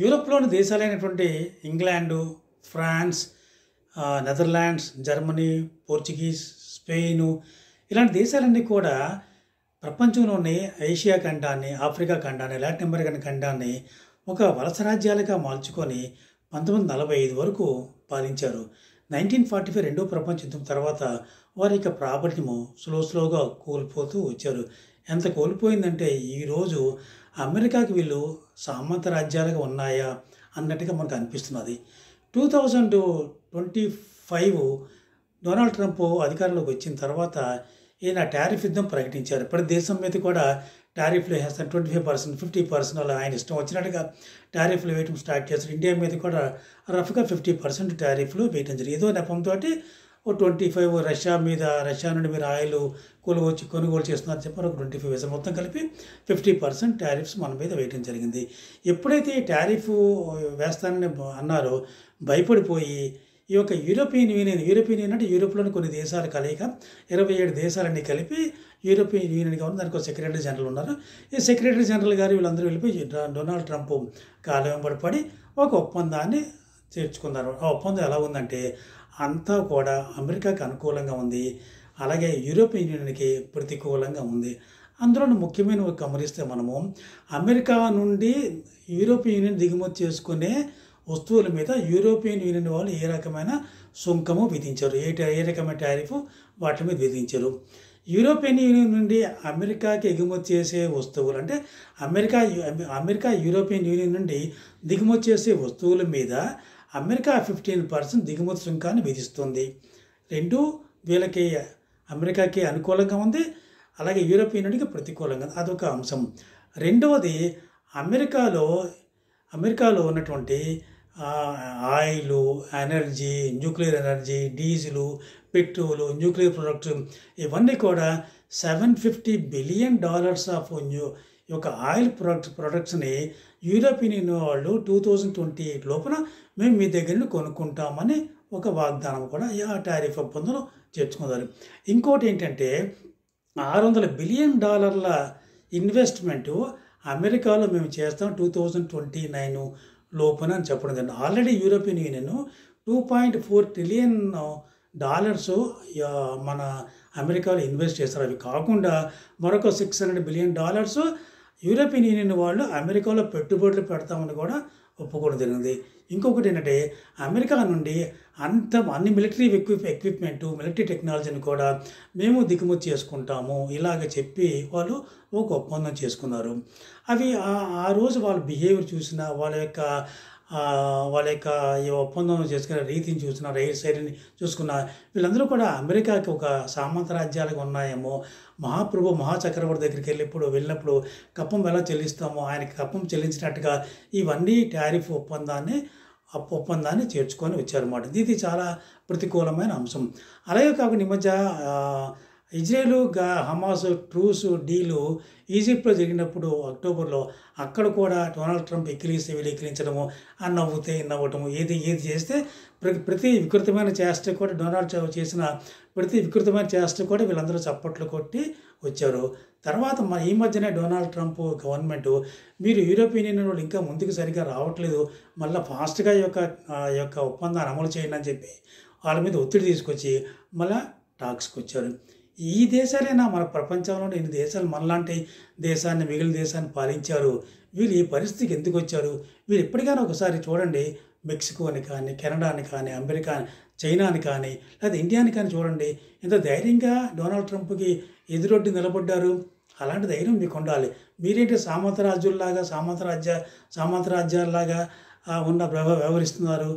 యూరోప్‌లోని దేశాలైనటువంటి England, France, Netherlands, Germany, Portuguese, Spain ఇలాంటి దేశాలన్నీ కూడా ప్రపంచంలోని ఏషియా ఖండాన్ని, ఆఫ్రికా ఖండాన్ని, లాటిన్ అమెరికన్ ఖండాన్ని ఒక వలస రాజ్యాలుగా మార్చుకొని 1945 వరకు పాలించారు. 1945 రెండో ప్రపంచ యుద్ధం తర్వాత వారి యొక్క ప్రాబల్యము స్లోగా కోల్పోతూ వచ్చారు. ఎంత కోల్పోయిందంటే ఈరోజు అమెరికాకి వీళ్ళు సామంత రాజ్యాలుగా ఉన్నాయా అన్నట్టుగా మనకు అనిపిస్తున్నది. 2025 డొనాల్డ్ ట్రంప్ అధికారంలోకి వచ్చిన తర్వాత ఈయన టారిఫ్ యుద్ధం ప్రకటించారు. ప్రతి దేశం మీద కూడా టారిఫ్లు వేస్తారు. 25%, 50% అలా ఆయన ఇష్టం వచ్చినట్టుగా టారిఫ్లు వేయడం స్టార్ట్ చేస్తారు. ఇండియా మీద కూడా రఫ్గా 50% టారిఫ్లు వేయడం జరిగింది. ఏదో నెపంతో ఓ 25 రష్యా నుండి మీరు ఆయిల్ కొనుగోలు చేస్తున్నారు చెప్పారు. ఒక 25 వేసారు. మొత్తం కలిపి 50% టారిఫ్స్ మన మీద వేయడం జరిగింది. ఎప్పుడైతే ఈ టారిఫ్ వేస్తానని అన్నారో భయపడిపోయి ఈ యొక్క యూరోపియన్ యూనియన్ అంటే యూరోప్లోని కొన్ని దేశాల కలయిక 27 దేశాలన్నీ కలిపి యూరోపియన్ యూనియన్గా ఉంది. దానికి ఒక సెక్రటరీ జనరల్ ఉన్నారు. ఈ సెక్రటరీ జనరల్ గారు వీళ్ళందరూ వెళ్ళిపోయి డొనాల్డ్ ట్రంప్ కాలం వెంబడి ఒక ఒప్పందాన్ని చేర్చుకున్నారు. ఆ ఒప్పందం ఎలా ఉందంటే అంతా కూడా అమెరికాకి అనుకూలంగా ఉంది, అలాగే యూరోపియన్ యూనియన్కి ప్రతికూలంగా ఉంది. అందులో ముఖ్యమైనవి గమనిస్తే మనము అమెరికా నుండి యూరోపియన్ యూనియన్ దిగుమతి చేసుకునే వస్తువుల మీద యూరోపియన్ యూనియన్ వాళ్ళు ఏ రకమైన సుంకము విధించారు, ఏ రకమైన టారిఫ్ వాటి మీద విధించారు. యూరోపియన్ యూనియన్ నుండి అమెరికాకి ఎగుమతి చేసే వస్తువులు అంటే అమెరికా యూరోపియన్ యూనియన్ నుండి దిగుమతి చేసే వస్తువుల మీద అమెరికా 15% దిగుమతి సుంకాన్ని విధిస్తుంది. రెండు వీళ్ళకి అమెరికాకి అనుకూలంగా ఉంది, అలాగే యూరోపియన్ యూనియన్కి ప్రతికూలంగా ఉంది. అదొక అంశం. రెండవది అమెరికాలో ఉన్నటువంటి oil, energy, nuclear energy, diesel, petrol, nuclear products ఇవన్నీ కూడా $750 బిలియన్ ఆఫ్ ఈ యొక్క ఆయిల్ ప్రొడక్ట్స్ని యూరోపియన్ యూనియన్ వాళ్ళు 2028 లోపల మేము మీ దగ్గర నుండి కొనుక్కుంటామని ఒక వాగ్దానం కూడా ఆ టారిఫ్ ఒప్పందంలో చేర్చుకున్నారు. ఇంకోటి ఏంటంటే $600 బిలియన్ ఇన్వెస్ట్మెంటు అమెరికాలో మేము చేస్తాం 2029 లోపున అని చెప్పడం జరిగింది. ఆల్రెడీ యూరోపియన్ యూనియన్ $2.4 ట్రిలియన్ మన అమెరికాలో ఇన్వెస్ట్ చేస్తారు. అవి కాకుండా మరొక $600 బిలియన్ యూరోపియన్ యూనియన్ వాళ్ళు అమెరికాలో పెట్టుబడులు పెడతామని కూడా ఒప్పుకోవడం జరిగింది. ఇంకొకటి ఏంటంటే అమెరికా నుండి అన్ని మిలిటరీ ఎక్విప్మెంటు, మిలిటరీ టెక్నాలజీని కూడా మేము దిగుమతి చేసుకుంటాము ఇలాగ చెప్పి వాళ్ళు ఒక ఒప్పందం చేసుకున్నారు. అవి ఆ రోజు వాళ్ళ బిహేవియర్ చూసిన వాళ్ళ యొక్క ఈ ఒప్పందం చేసుకునే రీతిని చూసిన, రైలు శైలిని చూసుకున్న వీళ్ళందరూ కూడా అమెరికాకి ఒక సామంత రాజ్యాలుగా ఉన్నాయేమో, మహాచక్రవర్తి దగ్గరికి వెళ్ళినప్పుడు కప్పం ఎలా చెల్లిస్తామో ఆయనకి కప్పం చెల్లించినట్టుగా ఇవన్నీ టారిఫ్ ఒప్పందాన్ని చేర్చుకొని వచ్చారన్నమాట. ఇది చాలా ప్రతికూలమైన అంశం. అలాగే కాకుండా ఈ మధ్య ఇజ్రాయేలు హమాస్ ట్రూస్ డీలు ఈజిప్ట్లో జరిగినప్పుడు అక్టోబర్లో అక్కడ కూడా డొనాల్డ్ ట్రంప్ ఎక్కిరించడము, నవ్వటము ఏది చేస్తే ప్రతి వికృతమైన చేష్ట కూడా డొనాల్డ్ ట్రంప్ చేసిన ప్రతి వికృతమైన చేష్ట కూడా వీళ్ళందరూ చప్పట్లు కొట్టి వచ్చారు. తర్వాత ఈ మధ్యనే డొనాల్డ్ ట్రంప్ గవర్నమెంట్ మీరు యూరోపియన్ యూనియన్ వాళ్ళు ఇంకా ముందుకు సరిగ్గా రావట్లేదు, మళ్ళీ ఫాస్ట్గా ఈ యొక్క ఒప్పందాన్ని అమలు చేయండి అని చెప్పి వాళ్ళ మీద ఒత్తిడి తీసుకొచ్చి మళ్ళీ టాక్స్కి వచ్చారు. ఈ దేశాలైనా మన ప్రపంచంలో ఇన్ని దేశాలు మనలాంటి దేశాన్ని, మిగిలిన దేశాన్ని పాలించారు. వీళ్ళు ఈ పరిస్థితికి ఎందుకు వచ్చారు? వీళ్ళు ఎప్పటికైనా ఒకసారి చూడండి, మెక్సికోని కానీ, కెనడాని కానీ, అమెరికా, చైనాని కానీ, లేదా ఇండియాని కానీ చూడండి, ఎంత ధైర్యంగా డొనాల్డ్ ట్రంప్కి ఎదురొడ్డి నిలబడ్డారు. అలాంటి ధైర్యం మీకు ఉండాలి. మీరేంటి సామంత రాజ్యాల్లాగా వ్యవహరిస్తున్నారు.